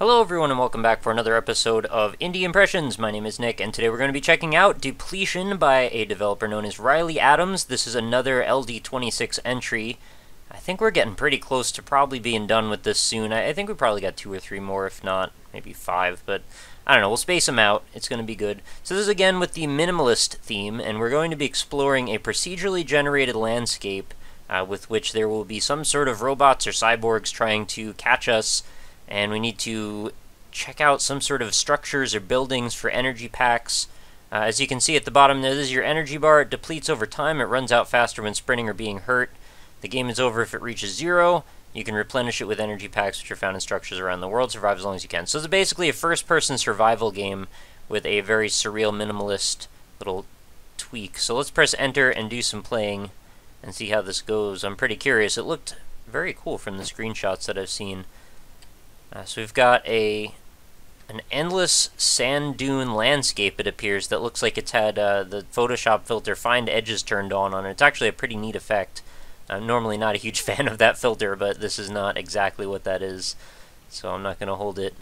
Hello everyone and welcome back for another episode of Indie Impressions. My name is Nick and today we're going to be checking out Depletion by a developer known as Riley Adams. This is another LD26 entry. I think we're getting pretty close to probably being done with this soon. I think we probably got 2 or 3 more, if not maybe 5, but I don't know, we'll space them out. It's going to be good. So this is again with the minimalist theme, and we're going to be exploring a procedurally generated landscape with which there will be some sort of robots or cyborgs trying to catch us, and we need to check out some sort of structures or buildings for energy packs. As you can see at the bottom there, this is your energy bar. It depletes over time. It runs out faster when sprinting or being hurt. The game is over if it reaches 0. You can replenish it with energy packs which are found in structures around the world. Survive as long as you can. So it's basically a first-person survival game with a very surreal, minimalist little tweak. So let's press enter and do some playing and see how this goes. I'm pretty curious. It looked very cool from the screenshots that I've seen. So we've got an endless sand dune landscape, it appears, that looks like it's had the Photoshop filter Find Edges turned on it. It's actually a pretty neat effect. I'm normally not a huge fan of that filter, but this is not exactly what that is, so I'm not going to hold it,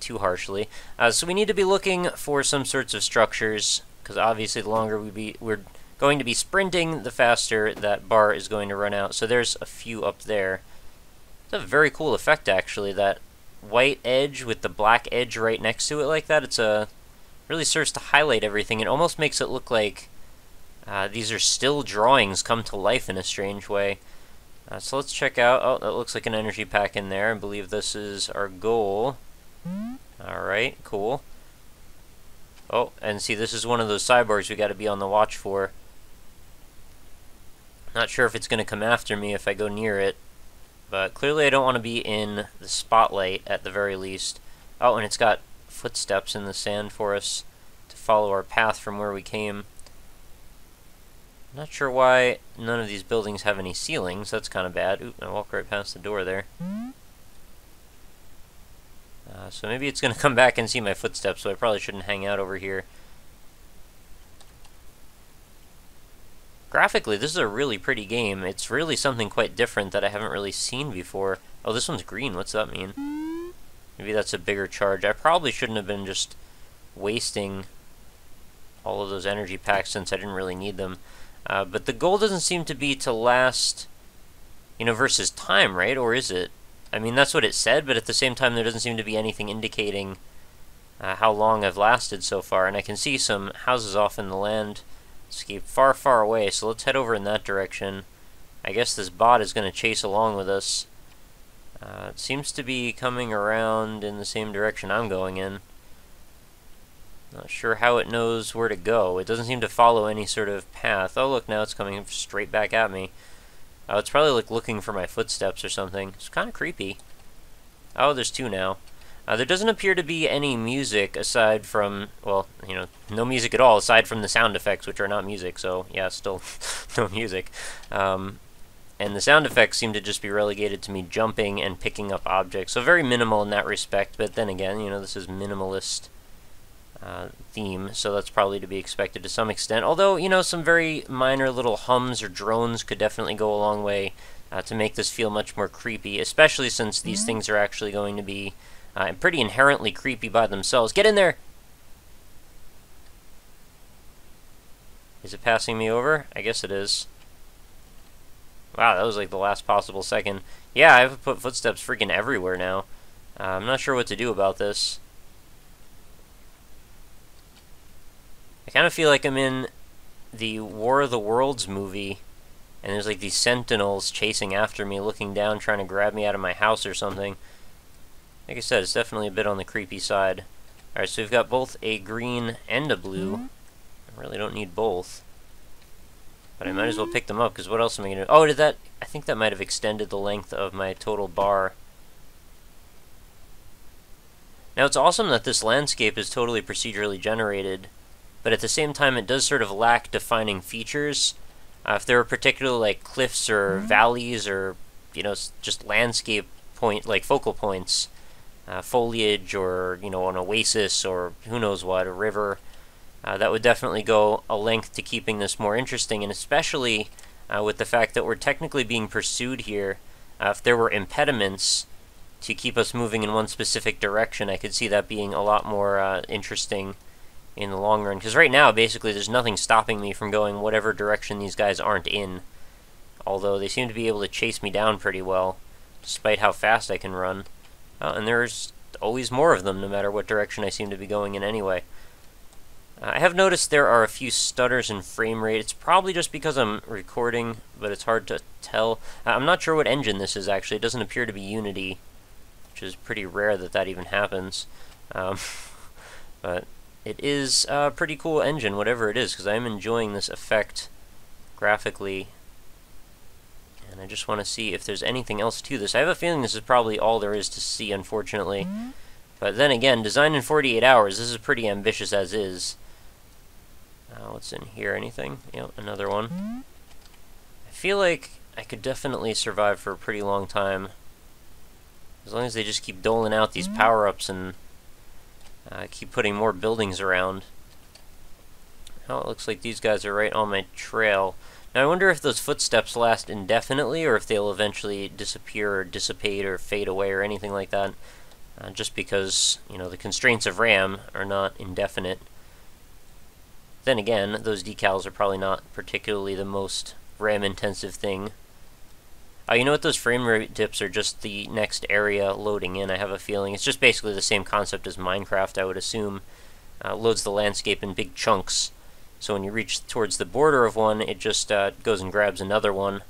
too harshly. So we need to be looking for some sorts of structures, because obviously the longer we're going to be sprinting, the faster that bar is going to run out. So there's a few up there. It's a very cool effect, actually, that white edge with the black edge right next to it like that. Really serves to highlight everything. It almost makes it look like these are still drawings come to life in a strange way. So let's check out. Oh, that looks like an energy pack in there. I believe this is our goal. Alright, cool. Oh, and see, this is one of those cyborgs we got to be on the watch for. Not sure if it's going to come after me if I go near it. But clearly I don't want to be in the spotlight at the very least. Oh, and it's got footsteps in the sand for us to follow our path from where we came. Not sure why none of these buildings have any ceilings. That's kind of bad. Oop, I walked right past the door there. So maybe it's going to come back and see my footsteps, so I probably shouldn't hang out over here. Graphically, this is a really pretty game. It's really something quite different that I haven't really seen before. Oh, this one's green. What's that mean? Maybe that's a bigger charge. I probably shouldn't have been just wasting all of those energy packs since I didn't really need them. But the goal doesn't seem to be to last, versus time, right? Or is it? I mean, that's what it said, but at the same time, there doesn't seem to be anything indicating how long I've lasted so far. And I can see some houses off in the land. Escape far, far away, so let's head over in that direction. I guess this bot is going to chase along with us. It seems to be coming around in the same direction I'm going in. Not sure how it knows where to go. It doesn't seem to follow any sort of path. Oh, look, now it's coming straight back at me. Oh, it's probably like looking for my footsteps or something. It's kind of creepy. Oh, there's 2 now. There doesn't appear to be any music aside from, well, no music at all aside from the sound effects, which are not music, so yeah, still no music. And the sound effects seem to just be relegated to me jumping and picking up objects, so very minimal in that respect, but then again, this is minimalist theme, so that's probably to be expected to some extent. Although, some very minor little hums or drones could definitely go a long way to make this feel much more creepy, especially since these things are actually going to be pretty inherently creepy by themselves. Get in there! Is it passing me over? I guess it is. Wow, that was like the last possible second. Yeah, I have to put footsteps freaking everywhere now. I'm not sure what to do about this. I kind of feel like I'm in the War of the Worlds movie, and there's like these sentinels chasing after me, looking down, trying to grab me out of my house or something. Like I said, it's definitely a bit on the creepy side. Alright, so we've got both a green and a blue. I really don't need both. But I might as well pick them up, because what else am I going to do? Oh, I think that might have extended the length of my total bar. Now, it's awesome that this landscape is totally procedurally generated, but at the same time, it does sort of lack defining features. If there were particular, like, cliffs or valleys or, just landscape focal points, foliage or, an oasis or who knows what, a river, that would definitely go a length to keeping this more interesting, and especially with the fact that we're technically being pursued here. If there were impediments, to keep us moving in one specific direction. I could see that being a lot more interesting in the long run. Because right now, basically, there's nothing stopping me from going whatever direction these guys aren't in. Although they seem to be able to chase me down pretty well, despite how fast I can run. And there's always more of them, no matter what direction I seem to be going in anyway. I have noticed there are a few stutters in frame rate. It's probably just because I'm recording, but it's hard to tell. I'm not sure what engine this is, actually. It doesn't appear to be Unity, which is pretty rare that that even happens. But it is a pretty cool engine, whatever it is, because I'm enjoying this effect graphically. And I just want to see if there's anything else to this. I have a feeling this is probably all there is to see, unfortunately. But then again, designed in 48 hours, this is pretty ambitious as is. What's in here? Anything? Yep, another one. I feel like I could definitely survive for a pretty long time. As long as they just keep doling out these power-ups and keep putting more buildings around. Oh, it looks like these guys are right on my trail. Now I wonder if those footsteps last indefinitely, or if they'll eventually disappear or dissipate or fade away or anything like that. Just because, you know, the constraints of RAM are not indefinite. Then again, those decals are probably not particularly the most RAM-intensive thing. You know what, those frame rate dips are just the next area loading in, I have a feeling. It's just basically the same concept as Minecraft, I would assume. Loads the landscape in big chunks. So when you reach towards the border of one, it just goes and grabs another one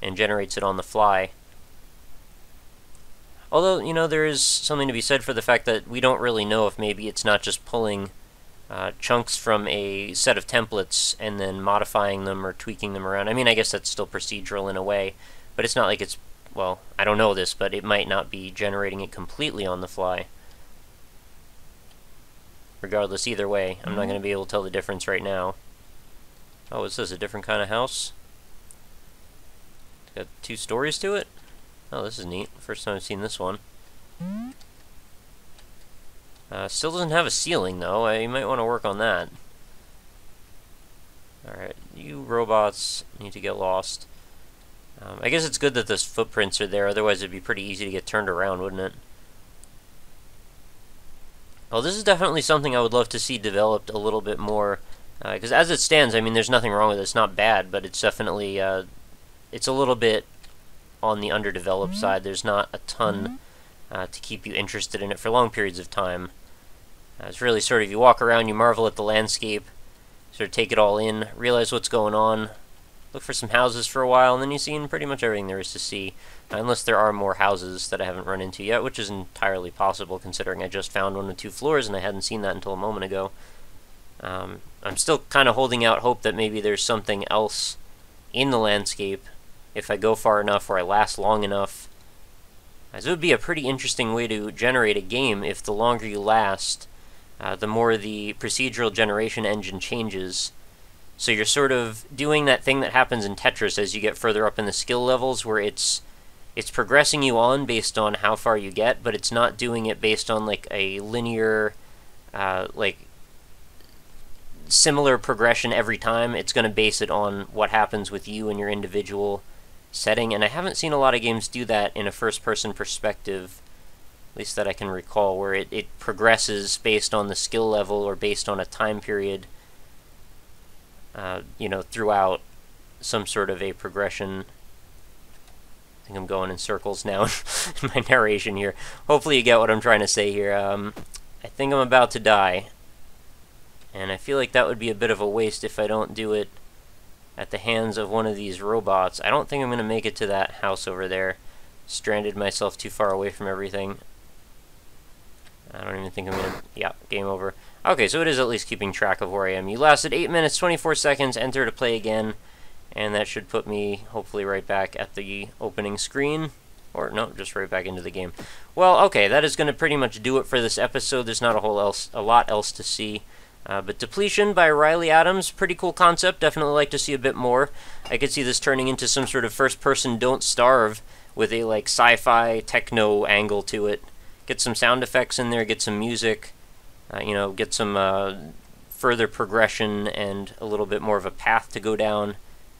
and generates it on the fly. Although, you know, there is something to be said for the fact that we don't really know if maybe it's not just pulling chunks from a set of templates and then modifying them or tweaking them around. I mean, I guess that's still procedural in a way, but it's not like it's, well, I don't know this, but it might not be generating it completely on the fly. Regardless, either way, I'm not going to be able to tell the difference right now. Oh, is this a different kind of house? It's got 2 stories to it? Oh, this is neat. First time I've seen this one. Still doesn't have a ceiling, though. You might want to work on that. Alright, you robots need to get lost. I guess it's good that those footprints are there, otherwise it'd be pretty easy to get turned around, wouldn't it? Well, this is definitely something I would love to see developed a little bit more. Because as it stands, I mean, there's nothing wrong with it. It's not bad, but it's definitely, it's a little bit on the underdeveloped side. There's not a ton to keep you interested in it for long periods of time. It's really sort of, you walk around, you marvel at the landscape, sort of take it all in, realize what's going on, look for some houses for a while, and then you've seen pretty much everything there is to see. Unless there are more houses that I haven't run into yet, which is entirely possible, considering I just found one with 2 floors, and I hadn't seen that until a moment ago. I'm still kind of holding out hope that maybe there's something else in the landscape, if I go far enough, or I last long enough. As it would be a pretty interesting way to generate a game if the longer you last, the more the procedural generation engine changes. So you're sort of doing that thing that happens in Tetris as you get further up in the skill levels, where it's progressing you on based on how far you get, but it's not doing it based on like a linear, like similar progression every time. It's going to base it on what happens with you and your individual setting, and I haven't seen a lot of games do that in a first-person perspective, at least that I can recall, where it progresses based on the skill level or based on a time period, you know, throughout some sort of a progression. I think I'm going in circles now in my narration here. Hopefully you get what I'm trying to say here. I think I'm about to die, and I feel like that would be a bit of a waste if I don't do it at the hands of one of these robots. I don't think I'm going to make it to that house over there. Stranded myself too far away from everything. I don't even think I'm going to... Yeah, game over. Okay, so it is at least keeping track of where I am. You lasted 8 minutes, 24 seconds, enter to play again, and that should put me, hopefully, right back at the opening screen. Or, no, just right back into the game. Well, okay, that is going to pretty much do it for this episode. There's not a lot else to see. But Depletion by Riley Adams, pretty cool concept. Definitely like to see a bit more. I could see this turning into some sort of first-person Don't Starve with a, like, sci-fi techno angle to it. Get some sound effects in there, get some music, you know, get some further progression and a little bit more of a path to go down.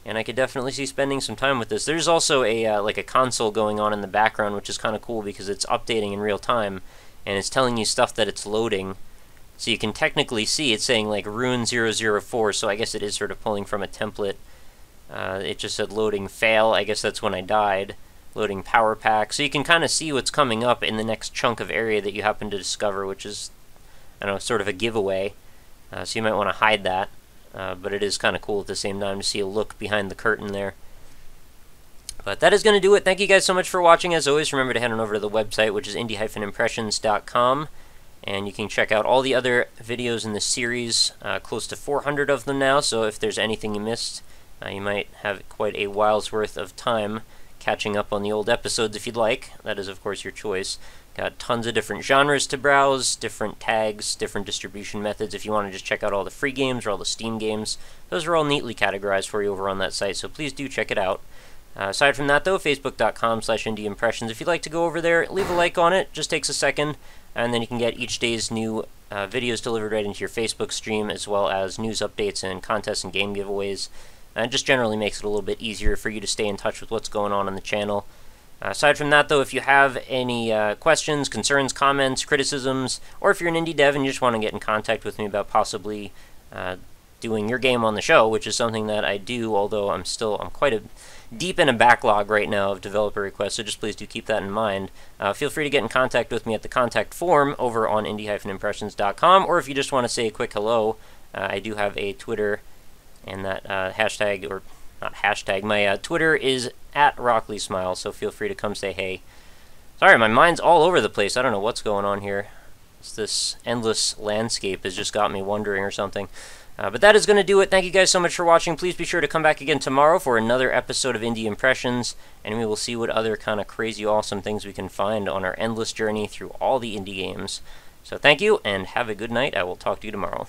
and I could definitely see spending some time with this. There's also a like a console going on in the background, which is kind of cool because it's updating in real time, and it's telling you stuff that it's loading. So you can technically see it's saying like Rune 004, so I guess it is sort of pulling from a template. It just said loading fail, I guess that's when I died. Loading power pack, so you can kind of see what's coming up in the next chunk of area that you happen to discover, which is, I don't know, sort of a giveaway. So you might want to hide that, but it is kind of cool at the same time to see a look behind the curtain there. But that is going to do it. Thank you guys so much for watching. As always, remember to head on over to the website, which is indie-impressions.com, and you can check out all the other videos in the series, close to 400 of them now, so if there's anything you missed, you might have quite a while's worth of time catching up on the old episodes if you'd like. That is, of course, your choice. Got tons of different genres to browse, different tags, different distribution methods. If you want to just check out all the free games or all the Steam games, those are all neatly categorized for you over on that site, so please do check it out. Aside from that, though, facebook.com/indieimpressions. If you'd like to go over there, leave a like on it. Just takes a second, and then you can get each day's new videos delivered right into your Facebook stream, as well as news updates and contests and game giveaways. And it just generally makes it a little bit easier for you to stay in touch with what's going on the channel. Aside from that, though, if you have any questions, concerns, comments, criticisms, or if you're an indie dev and you just want to get in contact with me about possibly doing your game on the show, which is something that I do, although I'm quite deep in a backlog right now of developer requests, so just please do keep that in mind. Feel free to get in contact with me at the contact form over on indie-impressions.com, or if you just want to say a quick hello, I do have a Twitter, and that hashtag, or not hashtag, my Twitter is at RockLeeSmile, so feel free to come say hey. Sorry, my mind's all over the place. I don't know what's going on here. This endless landscape has just got me wondering or something. But that is going to do it. Thank you guys so much for watching. Please be sure to come back again tomorrow for another episode of Indie Impressions, and we will see what other kind of crazy awesome things we can find on our endless journey through all the indie games. So thank you, and have a good night. I will talk to you tomorrow.